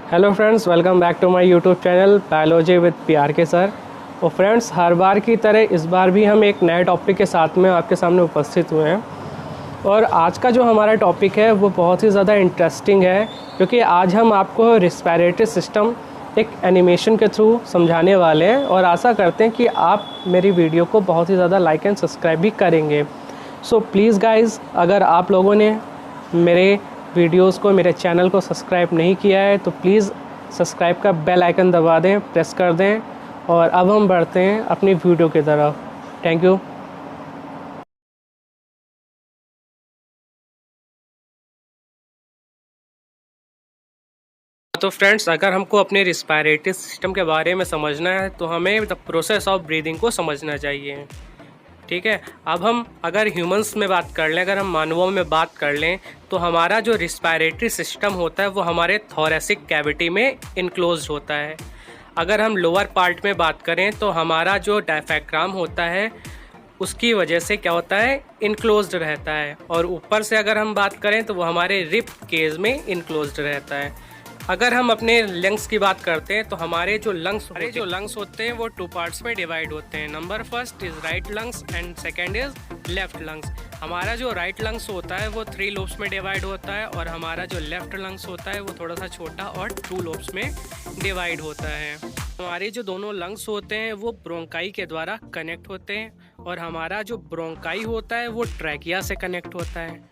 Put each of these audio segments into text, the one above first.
Hello friends, welcome back to my YouTube channel biology with PR K sir. और friends, हर बार की तरह इस बार भी हम एक नए टॉपिक के साथ में आपके सामने उपस्थित हुए हैं। और आज का जो हमारा टॉपिक है वो बहुत ही ज़्यादा इंटरेस्टिंग है, क्योंकि आज हम आपको रेस्पिरेटरी सिस्टम एक एनिमेशन के थ्रू समझाने वाले हैं। और आशा करते हैं कि आप मेरी वीडियो को बहुत ही ज़्यादा लाइक एंड सब्सक्राइब भी करेंगे। सो प्लीज़ गाइज़, अगर आप लोगों ने मेरे वीडियोस को, मेरे चैनल को सब्सक्राइब नहीं किया है तो प्लीज़ सब्सक्राइब का बेल आइकन दबा दें, प्रेस कर दें। और अब हम बढ़ते हैं अपनी वीडियो की तरफ। Thank you. तो फ्रेंड्स, अगर हमको अपने रिस्पायरेटरी सिस्टम के बारे में समझना है तो हमें द प्रोसेस ऑफ ब्रीदिंग को समझना चाहिए। ठीक है, अब हम अगर ह्यूमंस में बात कर लें, अगर हम मानवों में बात कर लें, तो हमारा जो रिस्पायरेटरी सिस्टम होता है वो हमारे थोरेसिक कैविटी में इनक्लोज होता है। अगर हम लोअर पार्ट में बात करें तो हमारा जो डायफ्राम होता है उसकी वजह से क्या होता है, इनक्लोज्ड रहता है। और ऊपर से अगर हम बात करें तो वो हमारे रिब केज में इनक्लोज्ड रहता है। अगर हम अपने लंग्स की बात करते हैं तो हमारे जो लंग्स होते हैं वो टू पार्ट्स में डिवाइड होते हैं। Number first is right lungs and second is left lungs. हमारा जो राइट लंग्स होता है वो 3 लोब्स में डिवाइड होता है, और हमारा जो लेफ्ट लंग्स होता है वो थोड़ा सा छोटा और 2 लोब्स में डिवाइड होता है। हमारे जो दोनों लंग्स होते हैं वो ब्रोंकाई के द्वारा कनेक्ट होते हैं, और हमारा जो ब्रोंकाई होता है वो ट्रैकिया से कनेक्ट होता है।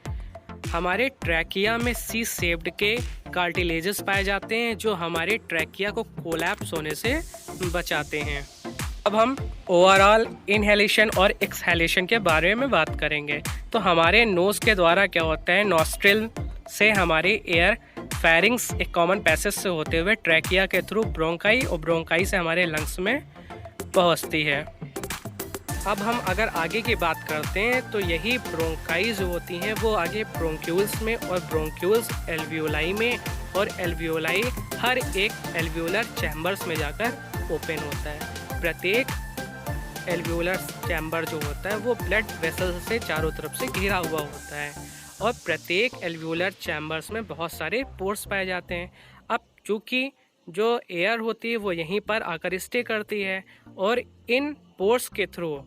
हमारे ट्रैकिया में सी शेप्ड के कार्टिलेजेस पाए जाते हैं जो हमारे ट्रैकिया को कोलैप्स होने से बचाते हैं। अब हम ओवरऑल इनहेलेशन और एक्सहेलेशन के बारे में बात करेंगे। तो हमारे नोज़ के द्वारा क्या होता है, नॉस्ट्रिल से हमारे एयर फेरिंग्स एक कॉमन पैसेज से होते हुए ट्रैकिया के थ्रू ब्रोंकाई, और ब्रोंकाई से हमारे लंग्स में पहुंचती है। अब हम अगर आगे की बात करते हैं तो यही ब्रोंकाई जो होती हैं वो आगे ब्रोंक्यूल्स में, और ब्रोंक्यूल्स एल्वियोलाई में, और एल्वियोलाई हर एक एल्वियोलर चैम्बर्स में जाकर ओपन होता है। प्रत्येक एल्वियोलर चैम्बर जो होता है वो ब्लड वेसल से चारों तरफ से घिरा हुआ होता है, और प्रत्येक एल्वियोलर चैम्बर्स में बहुत सारे पोर्स पाए जाते हैं। अब चूँकि जो एयर होती है वो यहीं पर आकर स्टे करती है, और इन पोर्स के थ्रू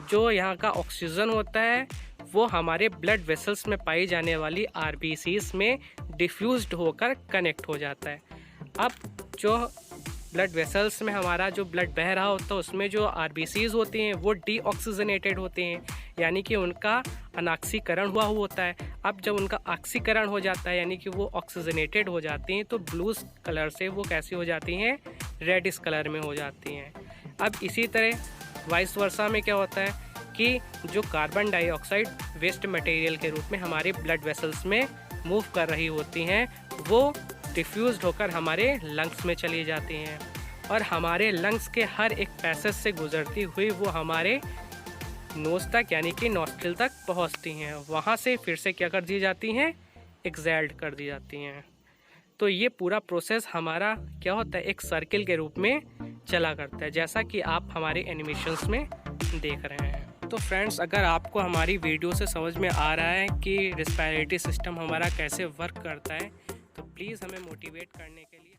जो यहाँ का ऑक्सीजन होता है वो हमारे ब्लड वेसल्स में पाई जाने वाली आरबीसीज में डिफ्यूज्ड होकर कनेक्ट हो जाता है। अब जो ब्लड वेसल्स में हमारा जो ब्लड बह रहा होता है उसमें जो आरबीसीज होती हैं वो डीऑक्सीजनेटेड होते हैं, यानी कि उनका अनाक्सीकरण हुआ होता है। अब जब उनका ऑक्सीकरण हो जाता है यानी कि वो ऑक्सीजनेटेड हो जाती हैं, तो ब्लू कलर से वो कैसी हो जाती हैं, रेडिश कलर में हो जाती हैं। अब इसी तरह वाइस वर्सा में क्या होता है कि जो कार्बन डाइऑक्साइड वेस्ट मटेरियल के रूप में हमारे ब्लड वेसल्स में मूव कर रही होती हैं वो डिफ्यूज्ड होकर हमारे लंग्स में चली जाती हैं, और हमारे लंग्स के हर एक पैसेज से गुजरती हुई वो हमारे नोज़ तक यानी कि नॉस्ट्रिल तक पहुंचती हैं। वहां से फिर से क्या कर दी जाती हैं, एक्सहेल्ड कर दी जाती हैं। तो ये पूरा प्रोसेस हमारा क्या होता है, एक सर्किल के रूप में चला करता है, जैसा कि आप हमारे एनिमेशंस में देख रहे हैं। तो फ्रेंड्स, अगर आपको हमारी वीडियो से समझ में आ रहा है कि रिस्पायरेटरी सिस्टम हमारा कैसे वर्क करता है तो प्लीज़ हमें मोटिवेट करने के लिए